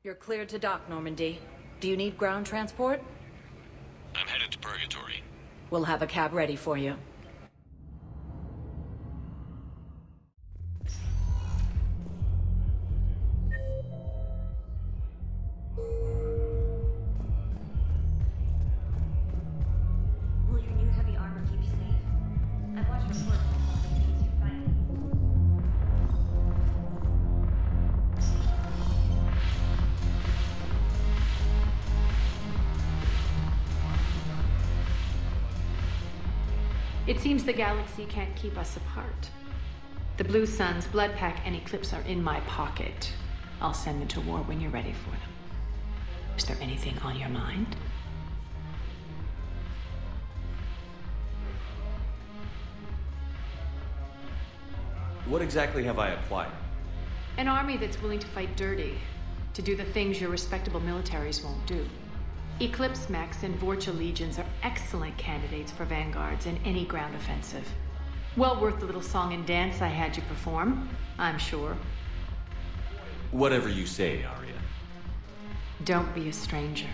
You're cleared to dock, Normandy. Do you need ground transport? I'm headed to Purgatory. We'll have a cab ready for you. Will your new heavy armor keep you safe? I've watched reports of all the things you fight. It seems the galaxy can't keep us apart. The Blue Suns, Blood Pack, and Eclipse are in my pocket. I'll send them to war when you're ready for them. Is there anything on your mind? What exactly have I acquired? An army that's willing to fight dirty, to do the things your respectable militaries won't do. Eclipse Mechs and Vorcha Legions are excellent candidates for vanguards in any ground offensive. Well worth the little song and dance I had you perform, I'm sure. Whatever you say, Arya. Don't be a stranger.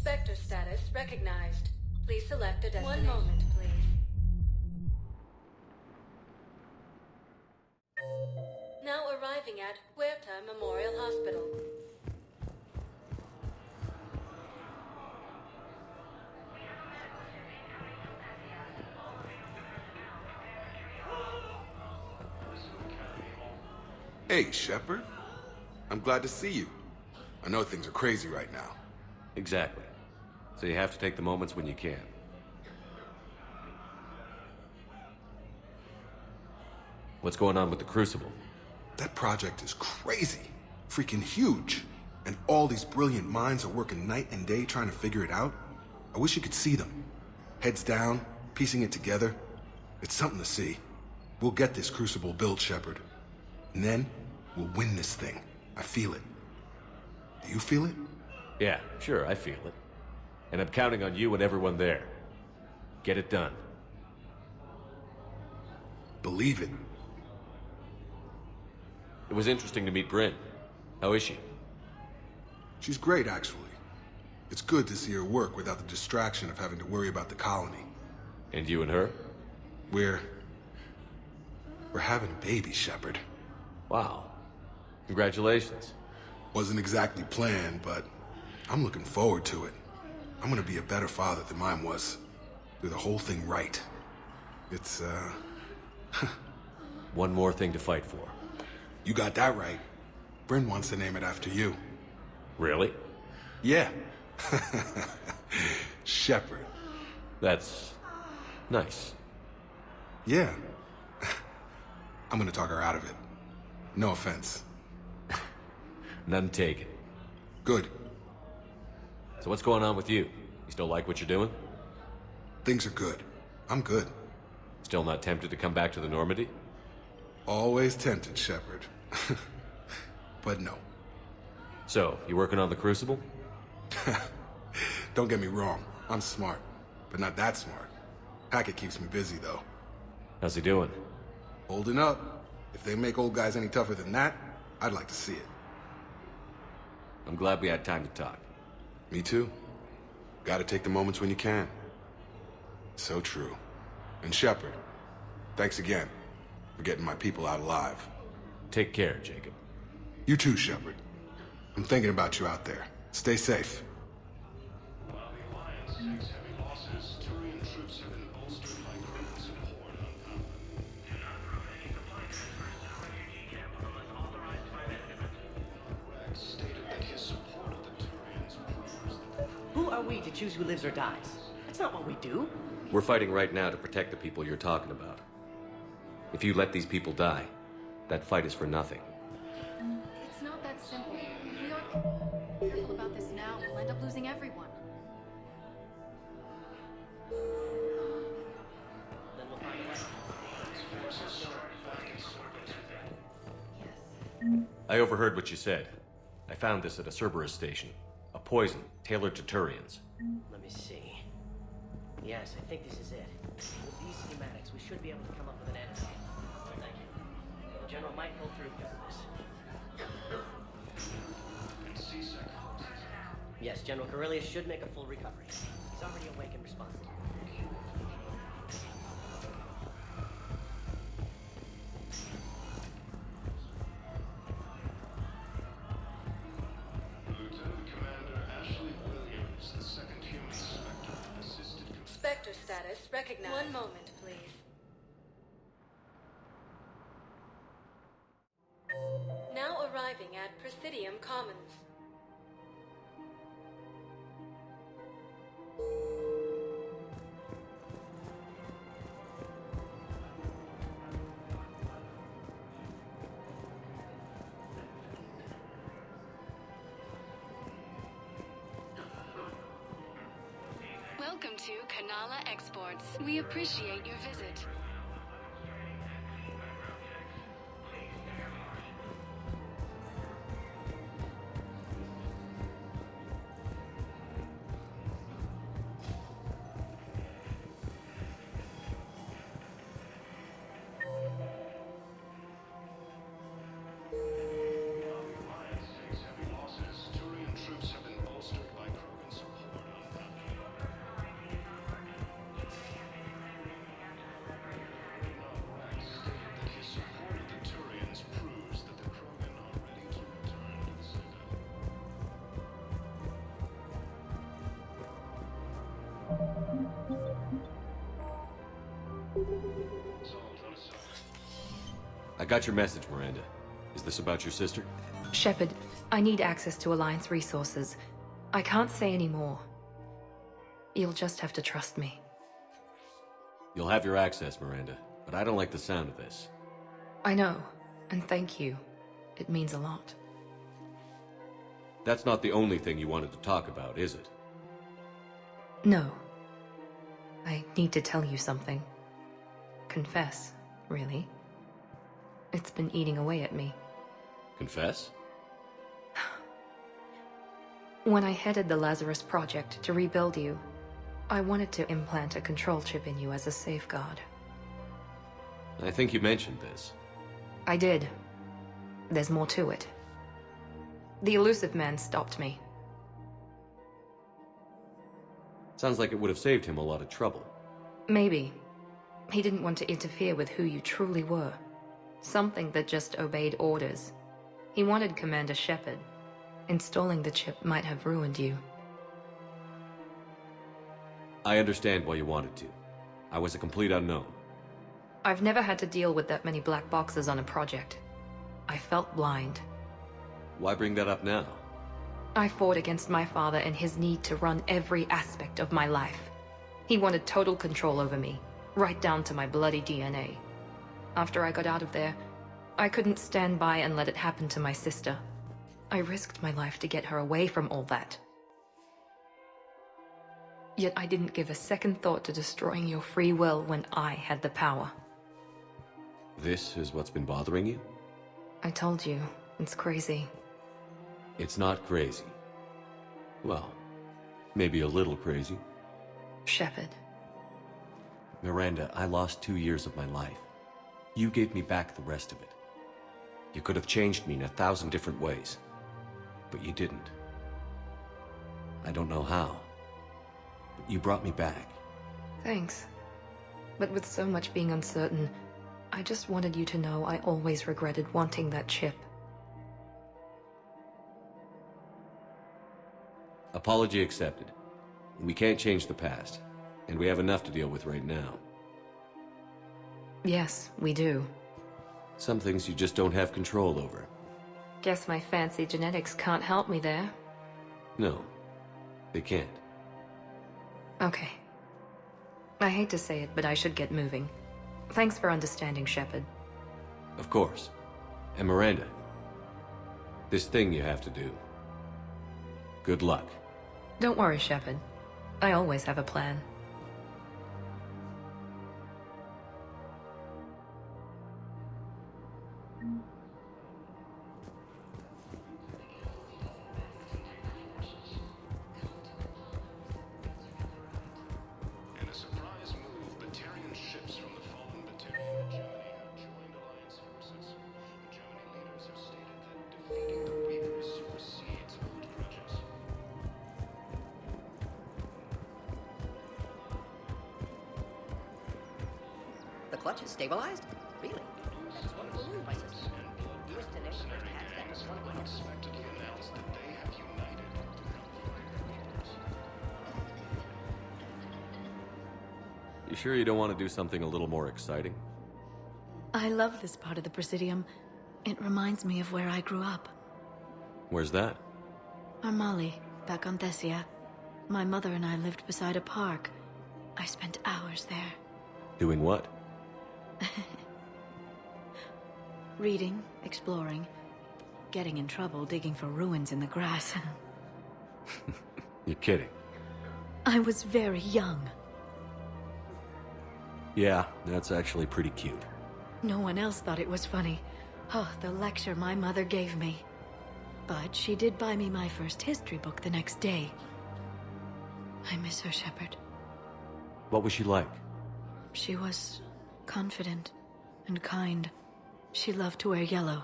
Spectre status recognized. Please select a destination. One moment, please. Now arriving at Huerta Memorial Hospital. Hey, Shepard. I'm glad to see you. I know things are crazy right now. Exactly. So you have to take the moments when you can. What's going on with the Crucible? That project is crazy. Freaking huge. And all these brilliant minds are working night and day trying to figure it out. I wish you could see them. Heads down, piecing it together. It's something to see. We'll get this Crucible built, Shepard. And then, we'll win this thing. I feel it. Do you feel it? Yeah, sure, I feel it. And I'm counting on you and everyone there. Get it done. Believe it. It was interesting to meet Bryn. How is she? She's great, actually. It's good to see her work without the distraction of having to worry about the colony. And you and her? We're having a baby, Shepard. Wow. Congratulations. Wasn't exactly planned, but I'm looking forward to it. I'm gonna be a better father than mine was. Do the whole thing right. It's, One more thing to fight for. You got that right. Bryn wants to name it after you. Really? Yeah. Shepard. That's nice. Yeah. I'm gonna talk her out of it. No offense. None taken. Good. So what's going on with you? You still like what you're doing? Things are good. I'm good. Still not tempted to come back to the Normandy? Always tempted, Shepard. But no. So, you working on the Crucible? Don't get me wrong. I'm smart. But not that smart. Hackett keeps me busy, though. How's he doing? Holding up. If they make old guys any tougher than that, I'd like to see it. I'm glad we had time to talk. Me too. Gotta take the moments when you can. So true. And Shepard, thanks again for getting my people out alive. Take care, Jacob. You too, Shepard. I'm thinking about you out there. Stay safe. While the Alliance takes heavy losses, Turian troops have been bolstered by Kronos and Horn. Do not provide any supply transfers to the refugee camp unless authorized by management. Rex stated that his support of the Turians proves that Who are we to choose who lives or dies? That's not what we do. We're fighting right now to protect the people you're talking about. If you let these people die, that fight is for nothing. It's not that simple. If we aren't careful about this now, we'll end up losing everyone. I overheard what you said. I found this at a Cerberus station. A poison tailored to Turians. Let me see. Yes, I think this is it. With these schematics, we should be able to come up with an antidote. Thank you. The General might pull through because of this. And C-Sec. Yes, General Corellius should make a full recovery. He's already awake and responsive. Lieutenant Commander Ashley Williams, the second human Spectre, assisted... Spectre status recognized. One moment, please. Now arriving at Presidium Commons. Welcome to Kanala Exports. We appreciate your visit. Alliance takes heavy losses. Turian troops have been bolstered by Krogan support on Rex stated that his support of the Turians proves that the Krogan are ready to return to the Citadel. Salt on a side. I got your message, Miranda. Is this about your sister? Shepard, I need access to Alliance resources. I can't say any more. You'll just have to trust me. You'll have your access, Miranda, but I don't like the sound of this. I know, and thank you. It means a lot. That's not the only thing you wanted to talk about, is it? No. I need to tell you something. Confess, really. It's been eating away at me. Confess? When I headed the Lazarus Project to rebuild you, I wanted to implant a control chip in you as a safeguard. I think you mentioned this. I did. There's more to it. The elusive man stopped me. Sounds like it would have saved him a lot of trouble. Maybe. He didn't want to interfere with who you truly were. Something that just obeyed orders. He wanted Commander Shepard. Installing the chip might have ruined you. I understand why you wanted to. I was a complete unknown. I've never had to deal with that many black boxes on a project. I felt blind. Why bring that up now? I fought against my father and his need to run every aspect of my life. He wanted total control over me, right down to my bloody DNA. After I got out of there, I couldn't stand by and let it happen to my sister. I risked my life to get her away from all that. Yet I didn't give a second thought to destroying your free will when I had the power. This is what's been bothering you? I told you, it's crazy. It's not crazy. Well, maybe a little crazy. Shepard. Miranda, I lost 2 years of my life. You gave me back the rest of it. You could have changed me in 1,000 different ways. But you didn't. I don't know how. But you brought me back. Thanks. But with so much being uncertain, I just wanted you to know I always regretted wanting that chip. Apology accepted. We can't change the past, and we have enough to deal with right now. Yes, we do. Some things you just don't have control over. Guess my fancy genetics can't help me there. No, they can't. Okay. I hate to say it, but I should get moving. Thanks for understanding, Shepard. Of course. And Miranda, this thing you have to do. Good luck. Don't worry, Shepard. I always have a plan. clutch is stabilized? Really? That's wonderful news, my sister. You wish to name the first handstand of one of the Unexpectedly announced that they have united to help their cause. You sure you don't want to do something a little more exciting? I love this part of the Presidium. It reminds me of where I grew up. Where's that? Armali, back on Thessia. My mother and I lived beside a park. I spent hours there. Doing what? Reading, exploring, getting in trouble digging for ruins in the grass. You're kidding. I was very young. Yeah, that's actually pretty cute. No one else thought it was funny. Oh, the lecture my mother gave me. But she did buy me my first history book the next day. I miss her, Shepard. What was she like? She was confident and kind. She loved to wear yellow.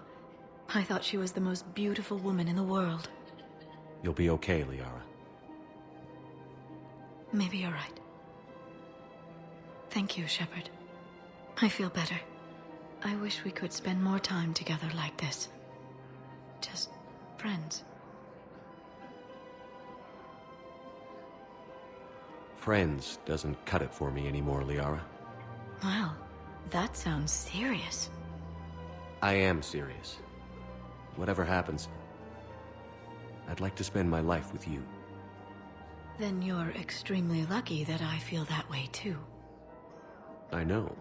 I thought she was the most beautiful woman in the world. You'll be okay, Liara. Maybe you're right. Thank you, Shepard. I feel better. I wish we could spend more time together like this. Just friends. Friends doesn't cut it for me anymore, Liara. Well, that sounds serious. I am serious. Whatever happens, I'd like to spend my life with you. Then you're extremely lucky that I feel that way too. I know.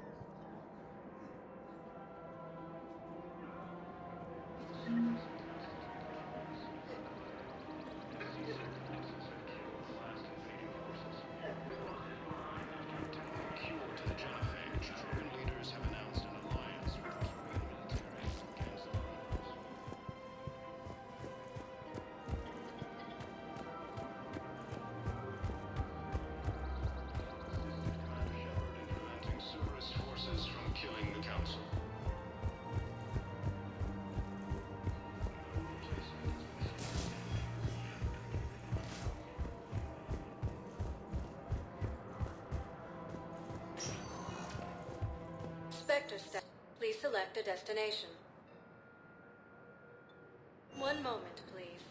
Spectre staff, please select a destination. One moment, please.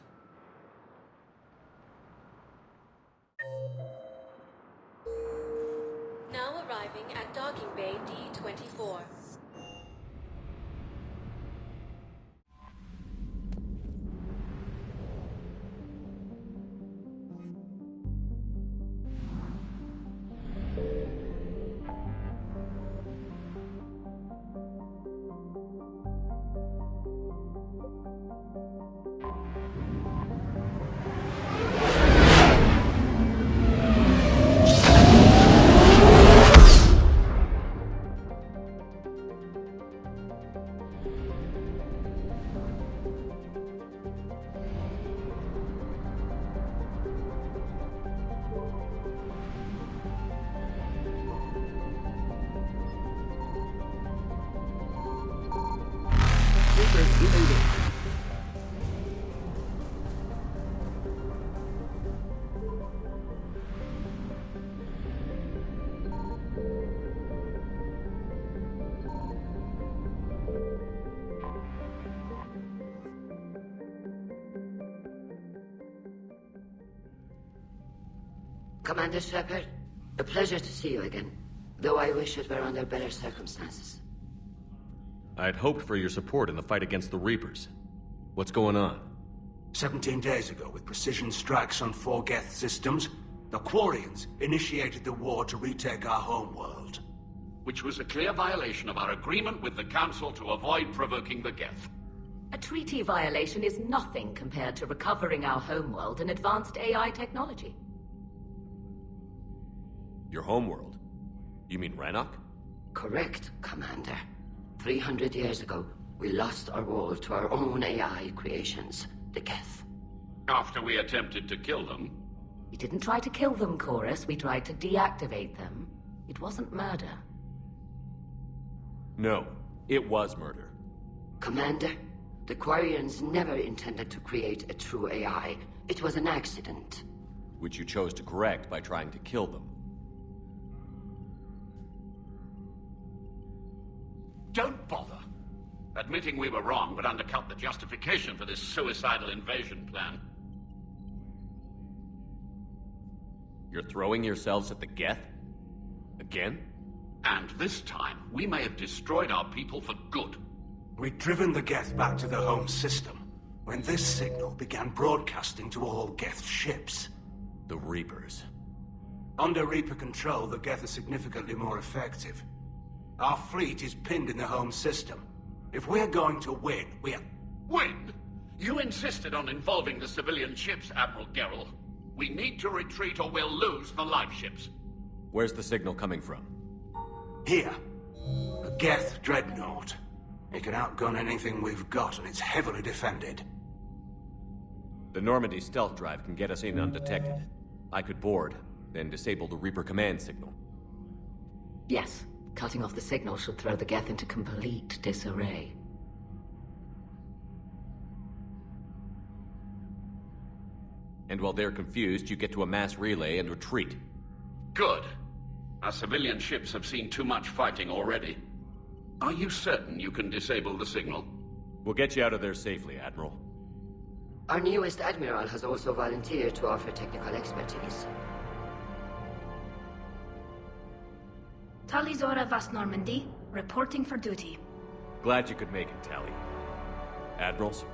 Now arriving at docking bay D-24. Commander Shepard, a pleasure to see you again, though I wish it were under better circumstances. I'd hoped for your support in the fight against the Reapers. What's going on? 17 days ago, with precision strikes on 4 Geth systems, the Quarians initiated the war to retake our homeworld. Which was a clear violation of our agreement with the Council to avoid provoking the Geth. A treaty violation is nothing compared to recovering our homeworld and advanced AI technology. Your homeworld? You mean Rannoch? Correct, Commander. 300 years ago, we lost our world to our own AI creations, the Geth. After we attempted to kill them? We didn't try to kill them, Chorus. We tried to deactivate them. It wasn't murder. No, it was murder. Commander, the Quarians never intended to create a true AI. It was an accident. Which you chose to correct by trying to kill them. Don't bother. Admitting we were wrong would undercut the justification for this suicidal invasion plan. You're throwing yourselves at the Geth? Again? And this time, we may have destroyed our people for good. We'd driven the Geth back to the home system when this signal began broadcasting to all Geth ships. The Reapers. Under Reaper control, the Geth are significantly more effective. Our fleet is pinned in the home system. If we're going to win, we're... Win? You insisted on involving the civilian ships, Admiral Gerrel. We need to retreat or we'll lose the live ships. Where's the signal coming from? Here. A Geth Dreadnought. It can outgun anything we've got, and it's heavily defended. The Normandy stealth drive can get us in undetected. I could board, then disable the Reaper command signal. Yes. Cutting off the signal should throw the Geth into complete disarray. And while they're confused, you get to a mass relay and retreat. Good. Our civilian ships have seen too much fighting already. Are you certain you can disable the signal? We'll get you out of there safely, Admiral. Our newest Admiral has also volunteered to offer technical expertise. Talizora Vas Normandy, reporting for duty. Glad you could make it, Tally. Admirals,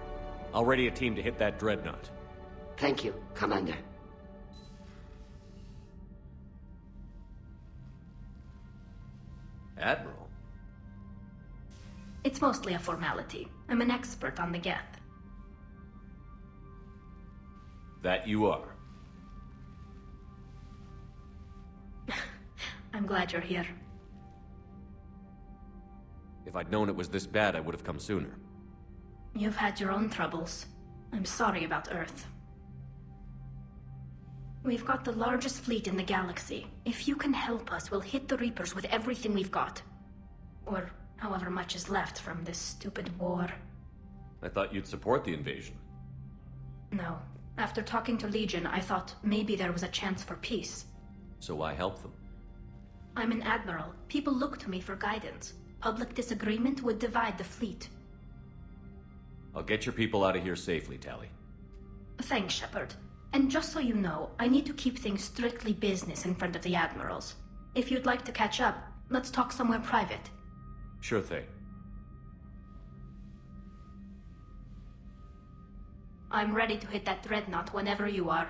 I'll ready a team to hit that Dreadnought. Thank you, Commander. Admiral? It's mostly a formality. I'm an expert on the Geth. That you are. I'm glad you're here. If I'd known it was this bad, I would have come sooner. You've had your own troubles. I'm sorry about Earth. We've got the largest fleet in the galaxy. If you can help us, we'll hit the Reapers with everything we've got. Or however much is left from this stupid war. I thought you'd support the invasion. No. After talking to Legion, I thought maybe there was a chance for peace. So why help them? I'm an admiral. People look to me for guidance. Public disagreement would divide the fleet. I'll get your people out of here safely, Tally. Thanks, Shepard. And just so you know, I need to keep things strictly business in front of the admirals. If you'd like to catch up, let's talk somewhere private. Sure thing. I'm ready to hit that Dreadnought whenever you are.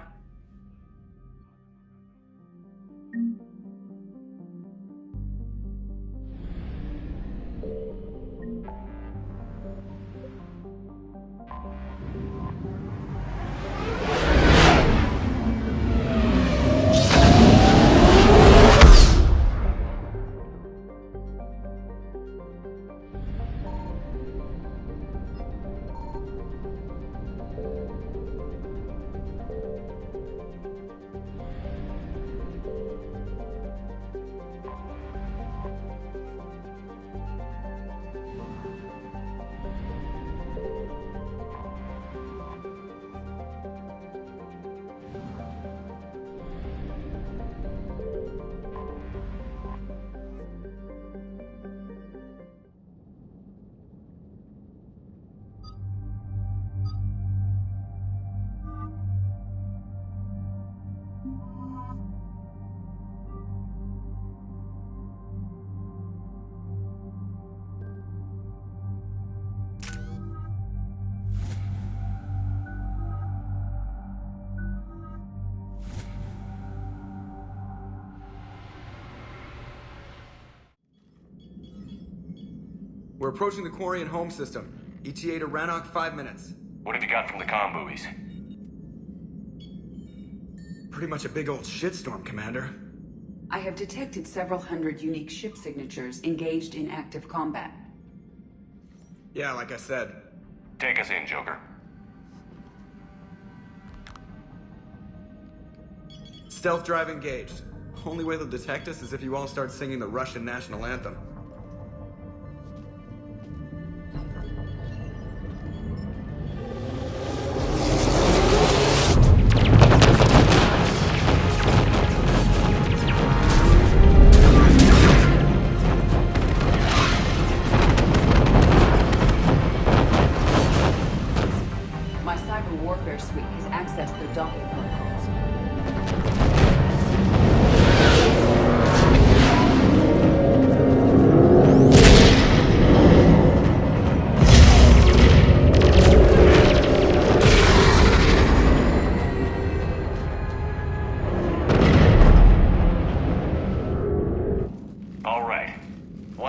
We're approaching the Quarian home system. ETA to Rannoch, 5 minutes. What have you got from the comm buoys? Pretty much a big old shitstorm, Commander. I have detected several hundred unique ship signatures engaged in active combat. Yeah, like I said. Take us in, Joker. Stealth drive engaged. Only way they'll detect us is if you all start singing the Russian national anthem.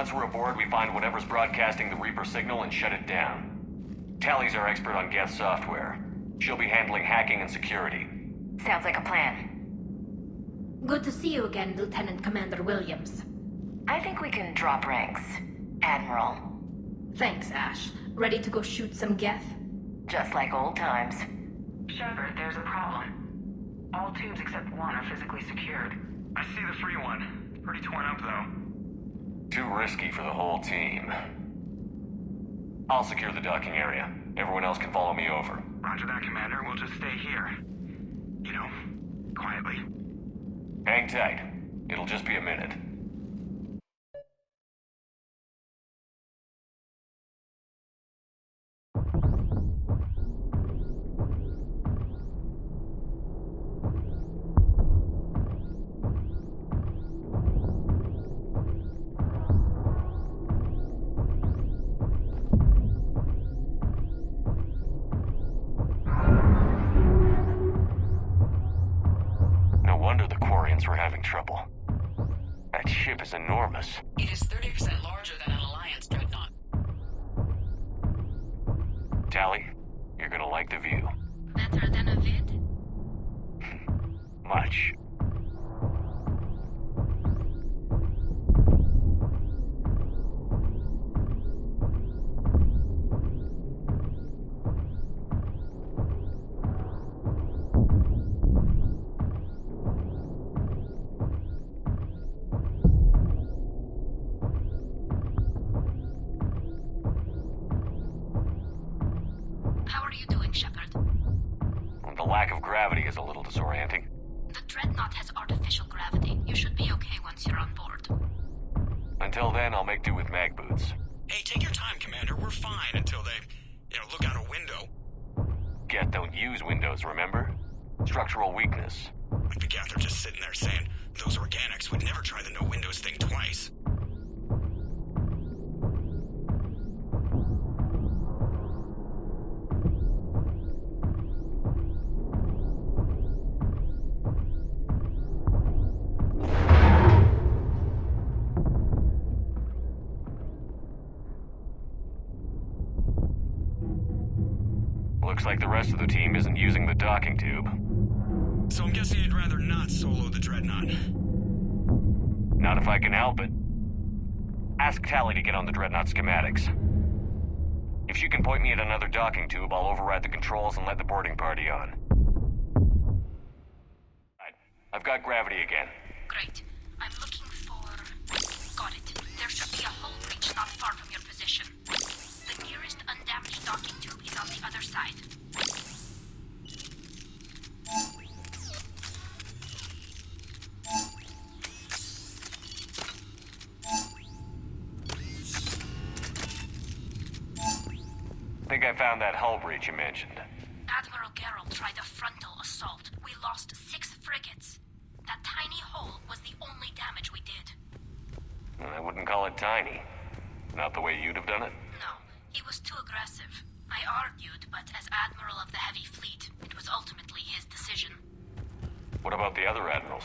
Once we're aboard, we find whatever's broadcasting the Reaper signal and shut it down. Tally's our expert on Geth software. She'll be handling hacking and security. Sounds like a plan. Good to see you again, Lieutenant Commander Williams. I think we can drop ranks, Admiral. Thanks, Ash. Ready to go shoot some Geth? Just like old times. Shepard, there's a problem. All tubes except one are physically secured. I see the free one. It's pretty torn up, though. Too risky for the whole team. I'll secure the docking area. Everyone else can follow me over. Roger that, Commander. We'll just stay here. You know, quietly. Hang tight. It'll just be a minute. We're having trouble. That ship is enormous. It is 30% larger than an Alliance Dreadnought. Tally, you're gonna like the view. Better than a vid? Much. The lack of gravity is a little disorienting. The Dreadnought has artificial gravity. You should be okay once you're on board. Until then, I'll make do with mag boots. Hey, take your time, Commander. We're fine until they, look out a window. Geth don't use windows, remember? Structural weakness. Like the Geth are just sitting there saying, those organics would never try the no windows thing twice. Looks like the rest of the team isn't using the docking tube. So I'm guessing you'd rather not solo the Dreadnought. Not if I can help it. Ask Tally to get on the Dreadnought schematics. If she can point me at another docking tube, I'll override the controls and let the boarding party on. I've got gravity again. Great. I'm looking for... Got it. There should be a hull breach not far from your position. The nearest undamaged docking tube is on the other side. I think I found that hull breach you mentioned. Admiral Geralt tried a frontal assault. We lost 6 frigates. That tiny hole was the only damage we did. I wouldn't call it tiny. Not the way you'd have done it? No, he was too aggressive. I argued, but as Admiral of the Heavy Fleet, it was ultimately his decision. What about the other admirals?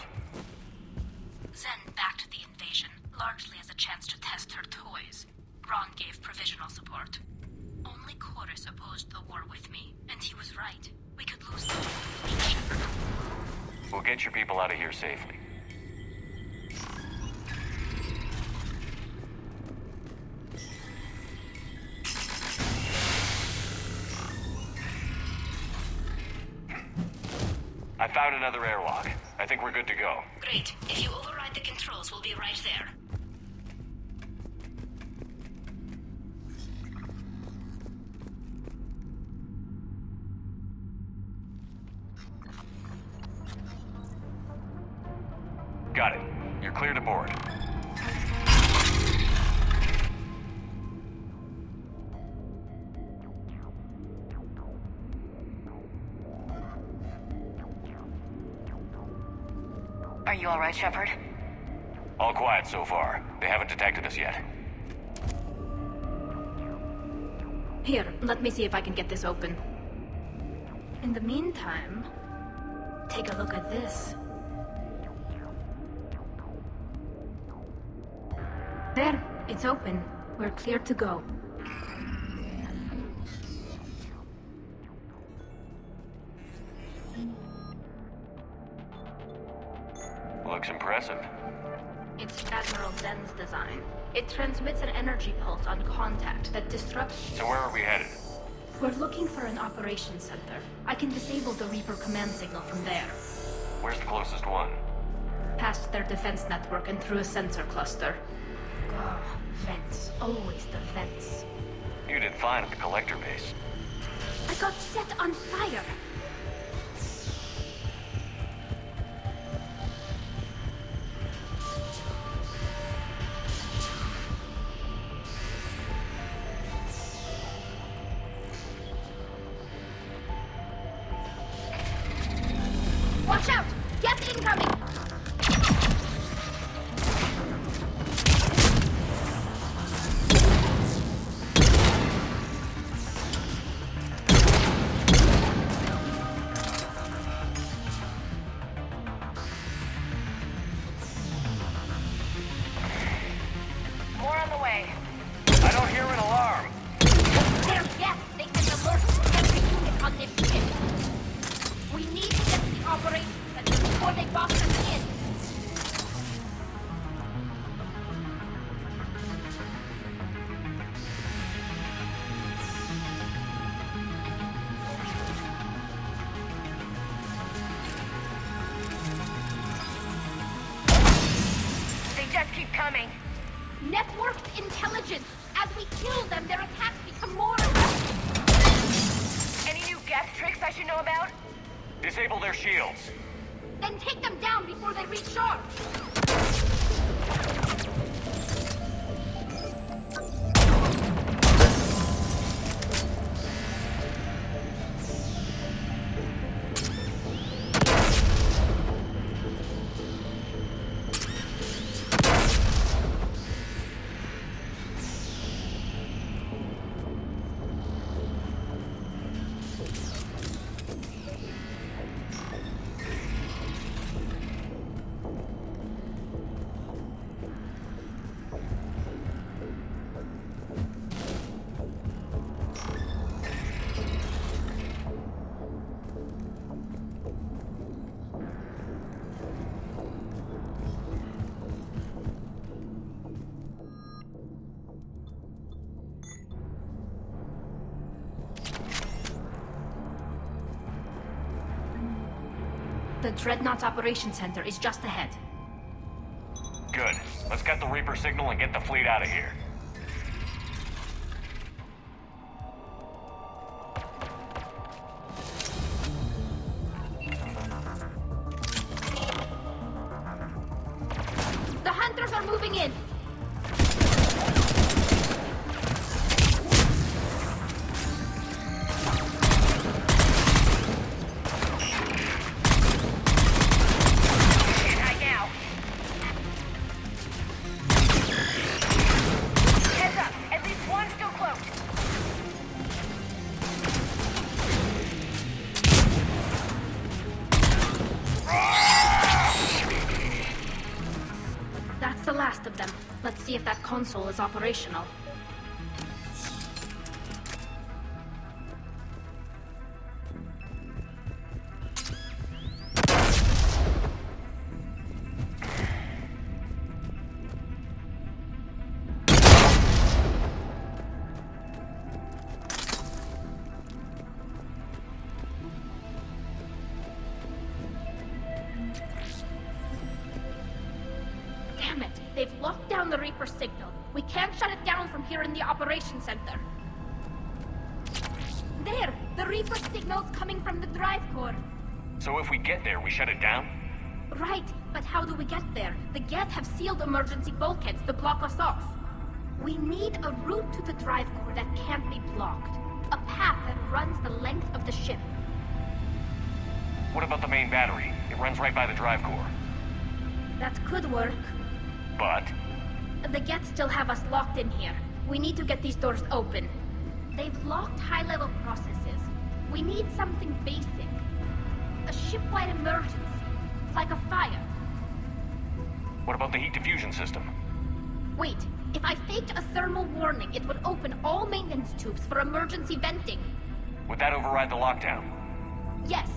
Zen backed the invasion, largely as a chance to test her toys. Ron gave provisional support. Only Chorus opposed the war with me, and he was right. We could lose the whole fleet, Shepard. We'll get your people out of here safely. I found another airlock. I think we're good to go. Great. If you override the controls, we'll be right there. Got it. You're clear to board. Are you all right, Shepard? All quiet so far. They haven't detected us yet. Here, let me see if I can get this open. In the meantime, take a look at this. There, It's open. We're clear to go. Looks impressive. It's Admiral Zen's design. It transmits an energy pulse on contact that disrupts... So where are we headed? We're looking for an operations center. I can disable the Reaper command signal from there. Where's the closest one? Past their defense network and through a sensor cluster. Oh, vents. Always the vents. You did fine at the collector base. I got set on fire! Watch out! Get incoming! More on the way. I don't hear an alarm. There's gas. They can alert every unit on this ship. We need to get to the operations center before they box us in. They just keep coming. Networked intelligence. As we kill them, their attacks become more... Any new gas tricks I should know about? Disable their shields. Then take them down before they recharge. The Dreadnought's Operations Center is just ahead. Good. Let's get the Reaper signal and get the fleet out of here. The hunters are moving in. Right now. Heads up. At least one still cloaked. That's the last of them. Let's see if that console is operational. Damn it! They've locked down the Reaper signal. We can't shut it down from here in the Operations Center. There! The Reaper signal's coming from the drive core. So if we get there, we shut it down? Right, but how do we get there? The Geth have sealed emergency bulkheads to block us off. We need a route to the drive core that can't be blocked. A path that runs the length of the ship. What about the main battery? It runs right by the drive core. That could work. But? The Geth still have us locked in here. We need to get these doors open. They've locked high-level processes. We need something basic. A ship-wide emergency. Like a fire. What about the heat diffusion system? Wait, if I faked a thermal warning, it would open all maintenance tubes for emergency venting. Would that override the lockdown? Yes.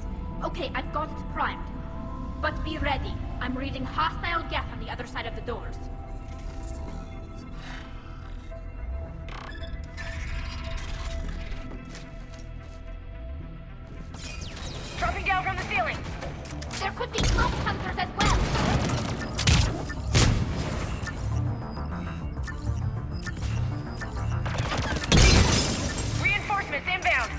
Okay, I've got it primed. But be ready. I'm reading hostile Geth on the other side of the doors. Dropping down from the ceiling. There could be cloak hunters as well. Reinforcements inbound.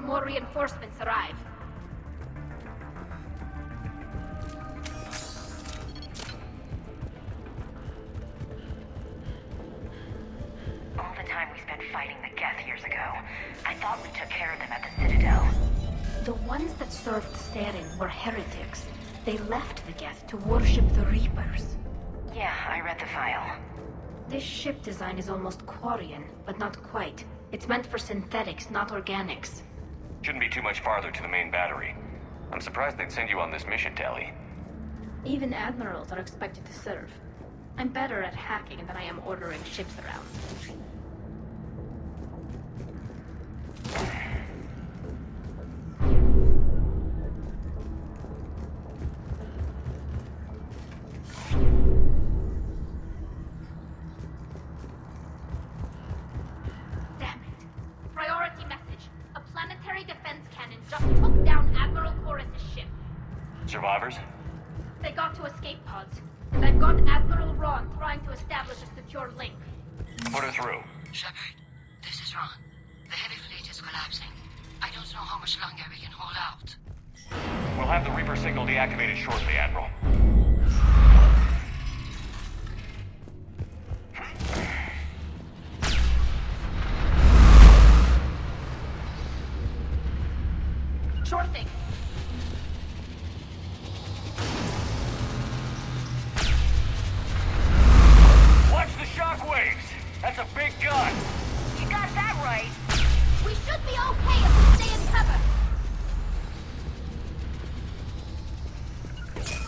More reinforcements arrive. All the time we spent fighting the Geth years ago, I thought we took care of them at the Citadel. The ones that served Saren were heretics. They left the Geth to worship the Reapers. Yeah, I read the file. This ship design is almost Quarian, but not quite. It's meant for synthetics, not organics. Shouldn't be too much farther to the main battery. I'm surprised they'd send you on this mission, Tali. Even admirals are expected to serve. I'm better at hacking than I am ordering ships around. Damn it. Priority message. A planetary defense cannon just took down Admiral Chorus's ship. Survivors? They got to escape pods, and I've got Admiral Ron trying to establish a secure link. Put her through. Shepard, this is Ron. The heavy fleet is collapsing. I don't know how much longer we can hold out. We'll have the Reaper signal deactivated shortly, Admiral. Sure thing. Watch the shockwaves! That's a big gun! You got that right. We should be okay if we stay in cover.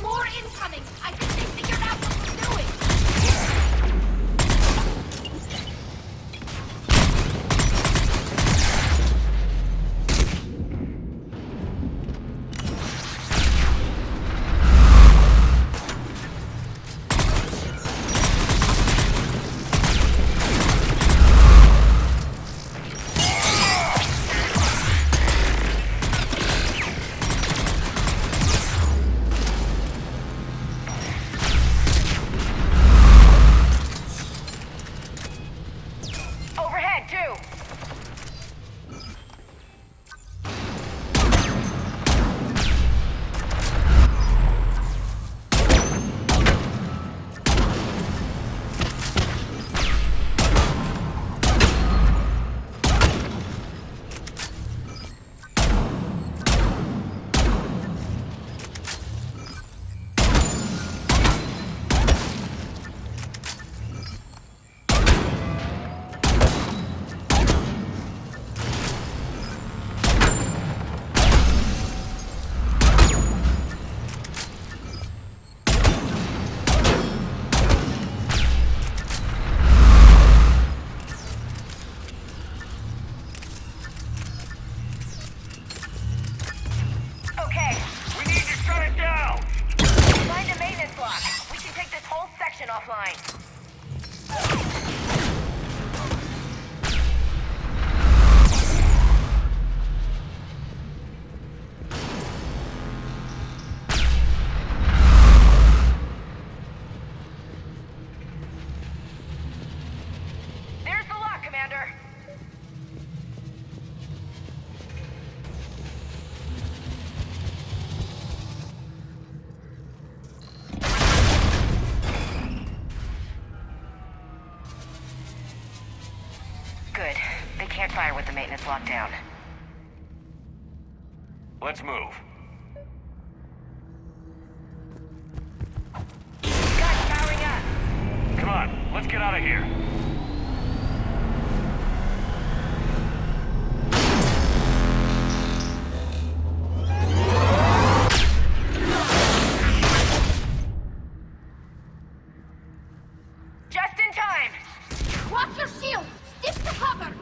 More incoming! I think they figured out what we're doing! offline. There's the lock, Commander. Good. They can't fire with the maintenance locked down. Let's move. Guns powering up. Come on, let's get out of here. Just in time. Watch your shield. Stick to cover.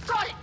Got it.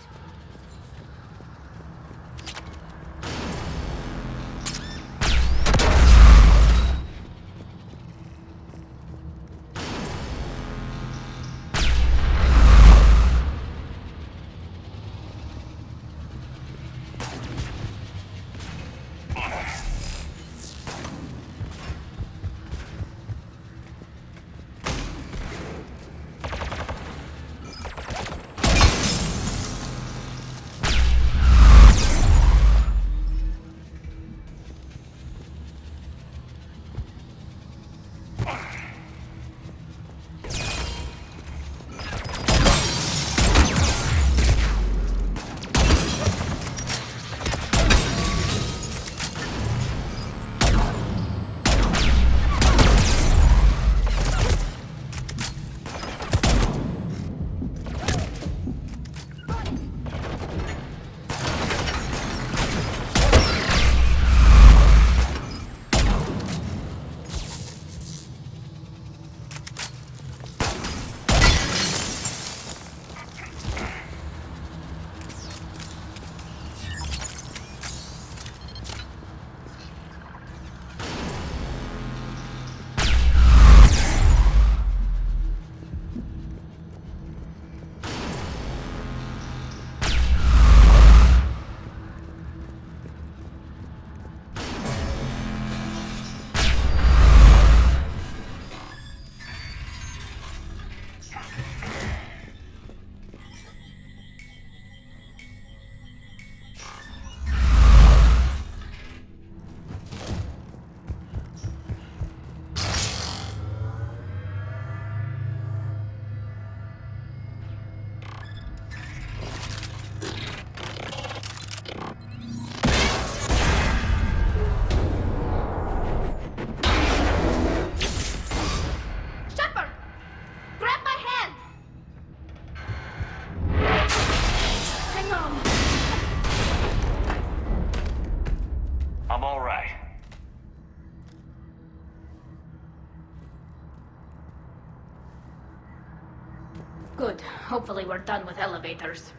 Good. Hopefully we're done with elevators.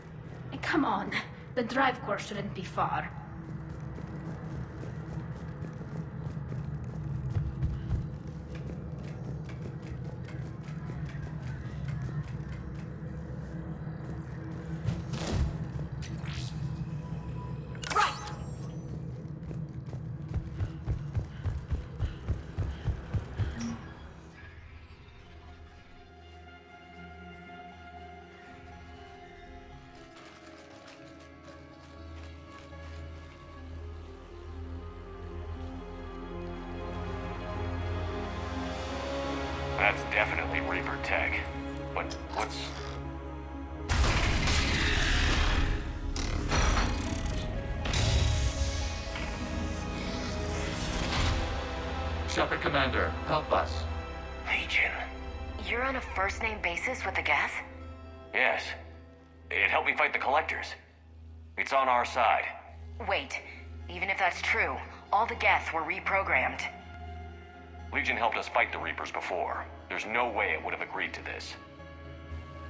Come on. The drive course shouldn't be far. That's definitely Reaper tech. But what's... Shepard Commander, help us. Legion. You're on a first-name basis with the Geth? Yes. It helped me fight the Collectors. It's on our side. Wait, even if that's true, all the Geth were reprogrammed. Legion helped us fight the Reapers before. There's no way it would have agreed to this.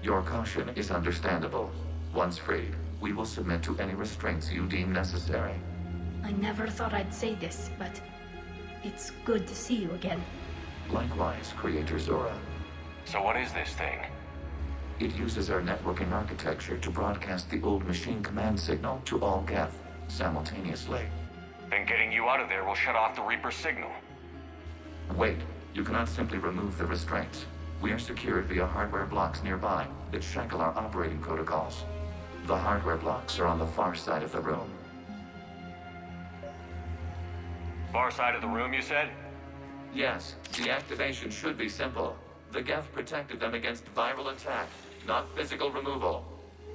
Your caution is understandable. Once freed, we will submit to any restraints you deem necessary. I never thought I'd say this, but it's good to see you again. Likewise, Creator Zora. So what is this thing? It uses our networking architecture to broadcast the old machine command signal to all Geth simultaneously. Then getting you out of there will shut off the Reaper's signal. Wait, you cannot simply remove the restraints. We are secured via hardware blocks nearby that shackle our operating protocols. The hardware blocks are on the far side of the room. Far side of the room, you said? Yes, the activation should be simple. The Geth protected them against viral attack, not physical removal.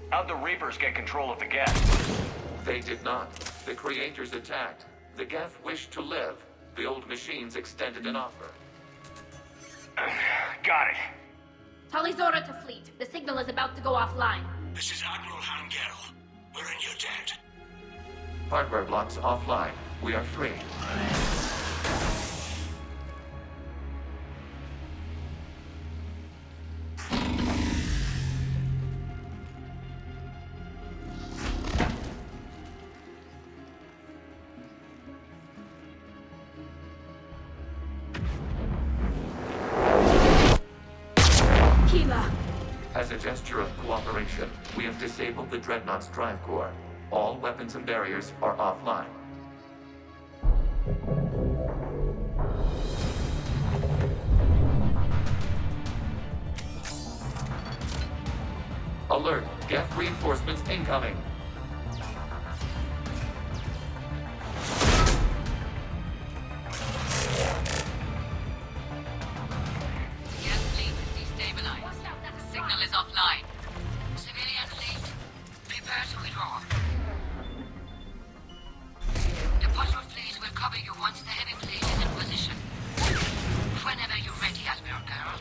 How'd the Reapers get control of the Geth? They did not. The Creators attacked. The Geth wished to live. The old machines extended an offer. Got it. Tali Zora to fleet. The signal is about to go offline. This is Admiral Hangel. We're in your debt. Hardware blocks offline. We are free. As a gesture of cooperation, we have disabled the Dreadnought's drive core. All weapons and barriers are offline. Alert! Geth reinforcements incoming! Signal is offline. Civilian fleet, prepare to withdraw. The patrol fleet will cover you once the heavy fleet is in position. Whenever you're ready, Admiral Girl.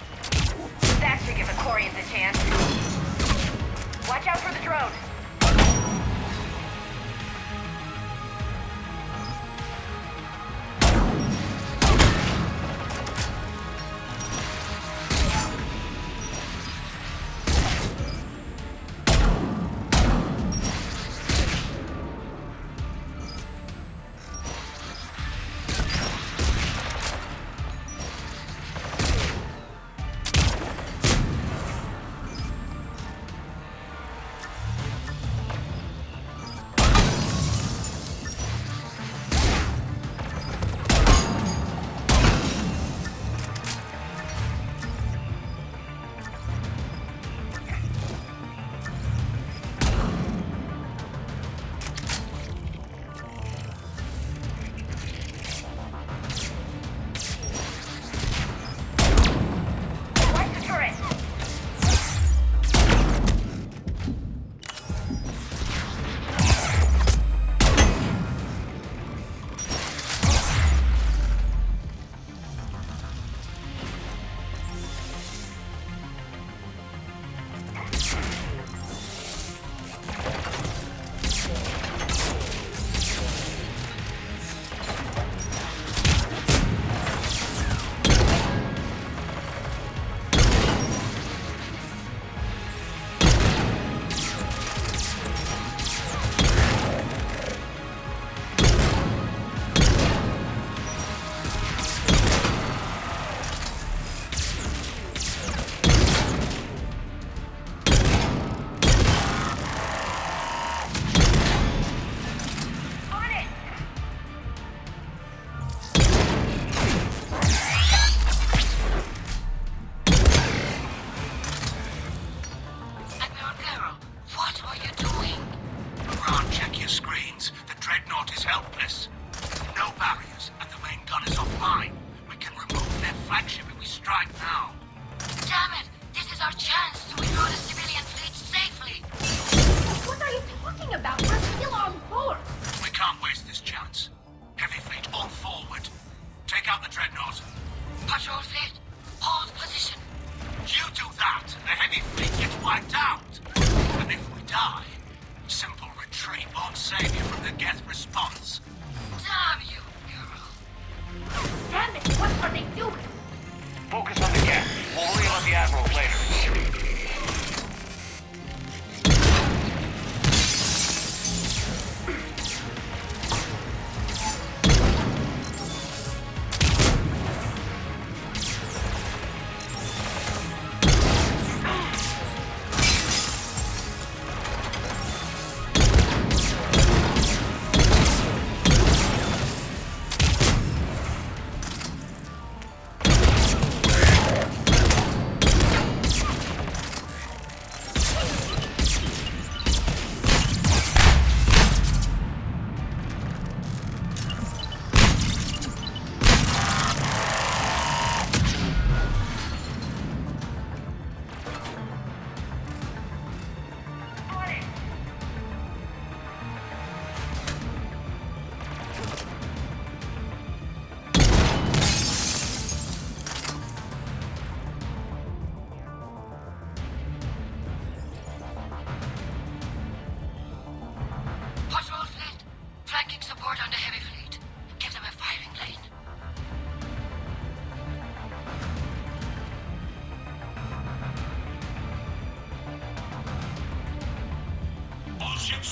That should give the Quarians a chance. Watch out for the drone.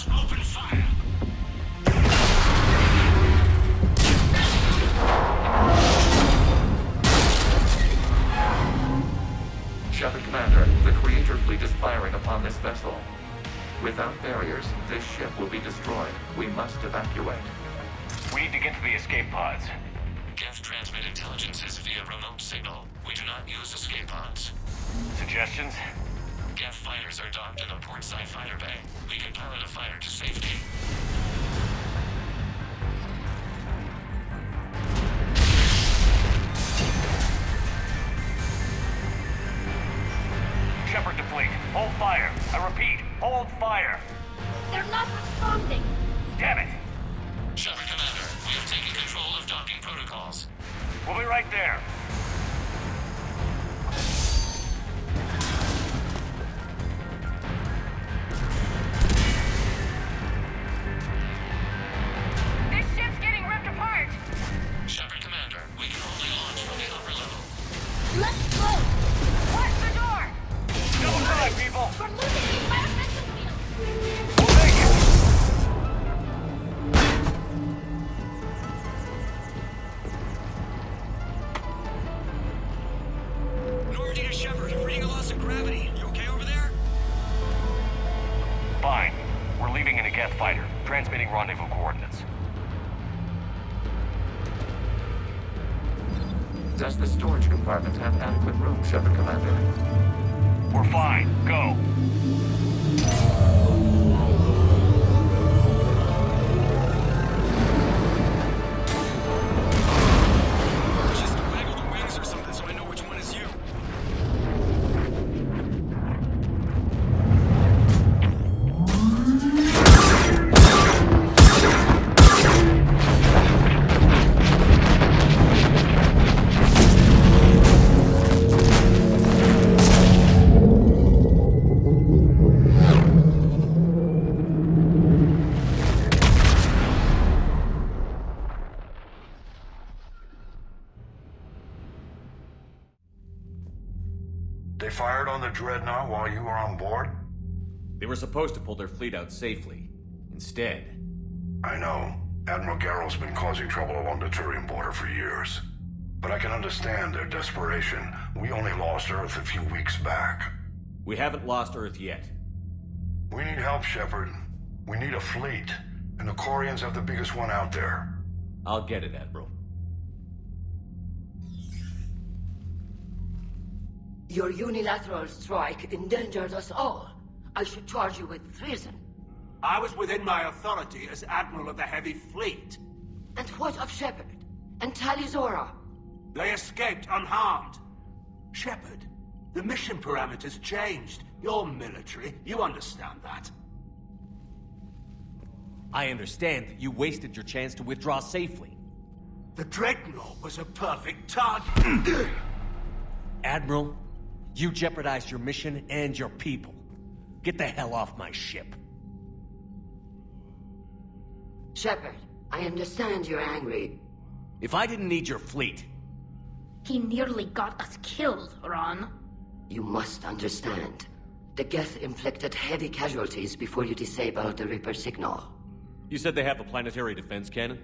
Guards, open fire! Shepard Commander, the Creator Fleet is firing upon this vessel. Without barriers, this ship will be destroyed. We must evacuate. We need to get to the escape pods. Geth transmit intelligences via remote signal. We do not use escape pods. Suggestions? Geth fighters are docked in a portside fighter bay. We can pilot a fighter to safety. Shepard to fleet. Hold fire. I repeat, hold fire. They're not responding. Damn it. Shepard Commander, we have taken control of docking protocols. We'll be right there. This ship's getting ripped apart. Shepard Commander, we can only launch from the upper level. Let's go. Watch the door. Double time, people. We're losing the environmental field. We'll make it. Normandy to Shepard, reading a loss of gravity. You okay over there? Fine. We're leaving in a Geth fighter, transmitting rendezvous coordinates. Does the storage compartment have adequate room, Shepard Commander? We're fine. Go. Just waggle the wings or something so I know which one is you. They fired on the Dreadnought while you were on board? They were supposed to pull their fleet out safely. Instead... I know. Admiral Garrow's been causing trouble along the Turian border for years. But I can understand their desperation. We only lost Earth a few weeks back. We haven't lost Earth yet. We need help, Shepard. We need a fleet. And the Quarians have the biggest one out there. I'll get it, Admiral. Your unilateral strike endangered us all. I should charge you with treason. I was within my authority as Admiral of the Heavy Fleet. And what of Shepard? And Talizora? They escaped unharmed. Shepard, the mission parameters changed. You're military. You understand that. I understand that you wasted your chance to withdraw safely. The Dreadnought was a perfect target. Admiral, you jeopardized your mission and your people. Get the hell off my ship. Shepard, I understand you're angry. If I didn't need your fleet... He nearly got us killed, Ron. You must understand. The Geth inflicted heavy casualties before you disabled the Reaper signal. You said they have a planetary defense cannon?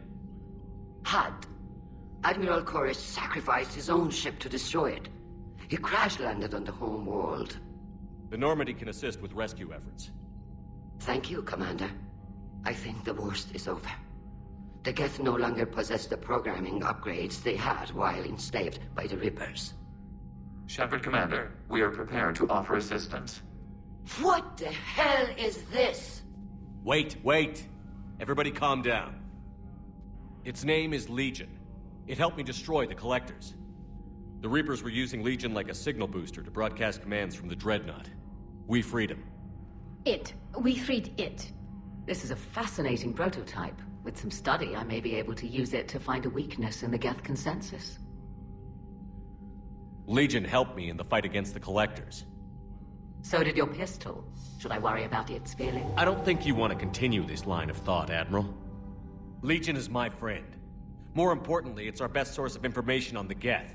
Had. Admiral Koris sacrificed his own ship to destroy it. He crash-landed on the home world. The Normandy can assist with rescue efforts. Thank you, Commander. I think the worst is over. The Geth no longer possess the programming upgrades they had while enslaved by the Reapers. Shepard Commander, we are prepared to offer assistance. What the hell is this? Wait. Everybody calm down. Its name is Legion. It helped me destroy the Collectors. The Reapers were using Legion like a signal booster to broadcast commands from the Dreadnought. We freed him. We freed it. This is a fascinating prototype. With some study, I may be able to use it to find a weakness in the Geth consensus. Legion helped me in the fight against the Collectors. So did your pistol. Should I worry about its feeling? I don't think you want to continue this line of thought, Admiral. Legion is my friend. More importantly, it's our best source of information on the Geth.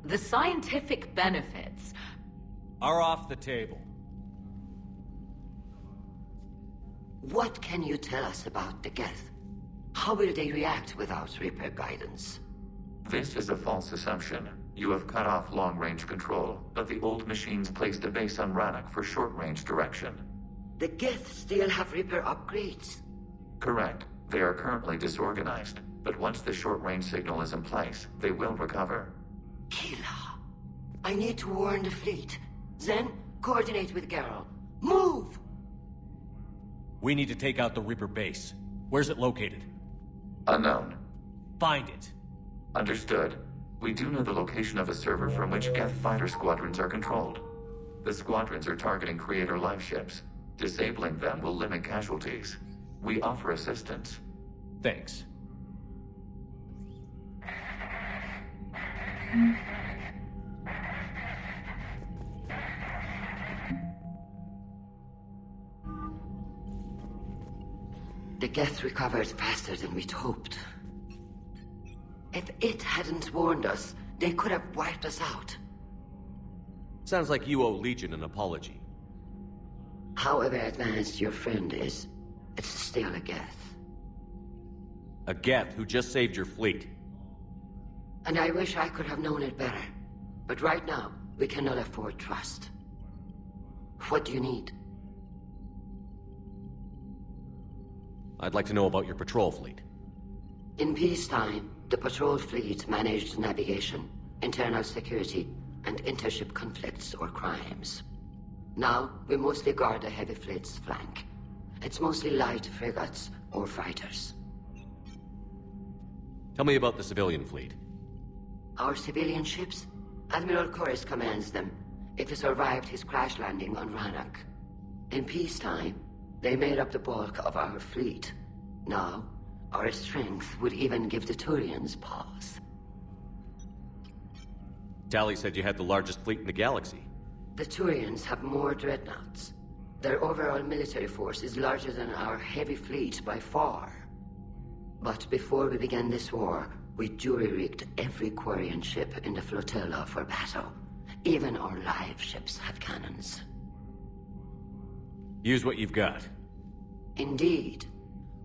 The scientific benefits are off the table. What can you tell us about the Geth? How will they react without Reaper guidance? This is a false assumption. You have cut off long-range control, but the old machines placed a base on Rannoch for short-range direction. The Geth still have Reaper upgrades? Correct. They are currently disorganized, but once the short-range signal is in place, they will recover. Hila, I need to warn the fleet. Then, coordinate with Geralt. Move! We need to take out the Reaper base. Where's it located? Unknown. Find it. Understood. We do know the location of a server from which Geth fighter squadrons are controlled. The squadrons are targeting Creator live ships. Disabling them will limit casualties. We offer assistance. Thanks. The Geth recovered faster than we'd hoped. If it hadn't warned us, they could have wiped us out. Sounds like you owe Legion an apology. However advanced your friend is, it's still a Geth. A Geth who just saved your fleet. And I wish I could have known it better. But right now, we cannot afford trust. What do you need? I'd like to know about your patrol fleet. In peacetime, the patrol fleet managed navigation, internal security, and intership conflicts or crimes. Now, we mostly guard the heavy fleet's flank. It's mostly light frigates or fighters. Tell me about the civilian fleet. Our civilian ships? Admiral Corus commands them. It survived his crash landing on Rannoch. In peacetime, they made up the bulk of our fleet. Now, our strength would even give the Turians pause. Tali said you had the largest fleet in the galaxy. The Turians have more dreadnoughts. Their overall military force is larger than our heavy fleet by far. But before we began this war, we jury-rigged every Quarian ship in the flotilla for battle. Even our live ships have cannons. Use what you've got. Indeed.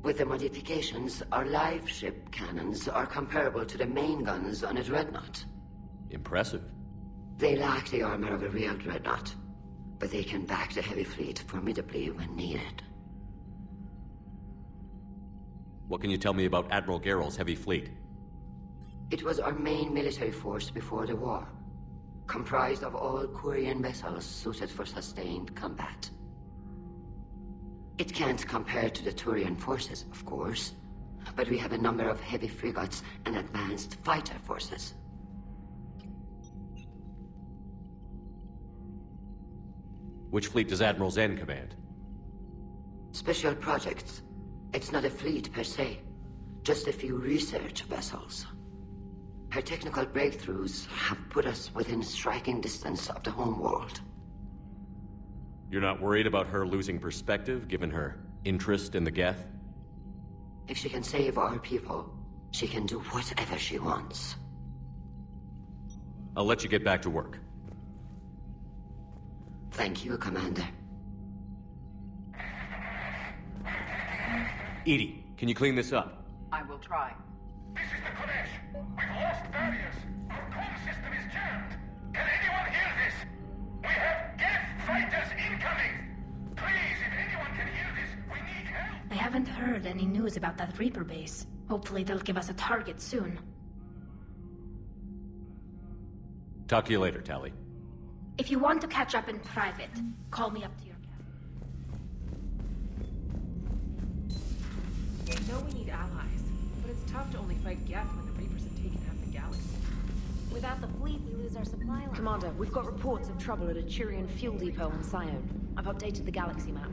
With the modifications, our live ship cannons are comparable to the main guns on a dreadnought. Impressive. They lack the armor of a real dreadnought, but they can back the heavy fleet formidably when needed. What can you tell me about Admiral Geralt's heavy fleet? It was our main military force before the war, comprised of all Quarian vessels suited for sustained combat. It can't compare to the Turian forces, of course, but we have a number of heavy frigates and advanced fighter forces. Which fleet does Admiral Zen command? Special projects. It's not a fleet per se, just a few research vessels. Her technical breakthroughs have put us within striking distance of the homeworld. You're not worried about her losing perspective, given her interest in the Geth? If she can save our people, she can do whatever she wants. I'll let you get back to work. Thank you, Commander. Edie, can you clean this up? I will try. This is the Kodesh. We've lost barriers. Our comm system is jammed. Can anyone hear this? We have Geth fighters incoming. Please, if anyone can hear this, we need help. I haven't heard any news about that Reaper base. Hopefully they'll give us a target soon. Talk to you later, Tali. If you want to catch up in private, call me up to your cabin. They know we need allies, but it's tough to only fight Geth when the Reapers have taken half the galaxy. Without the fleet, we lose our supply line. Commander, we've got reports of trouble at a Turian fuel depot on Sion. I've updated the galaxy map.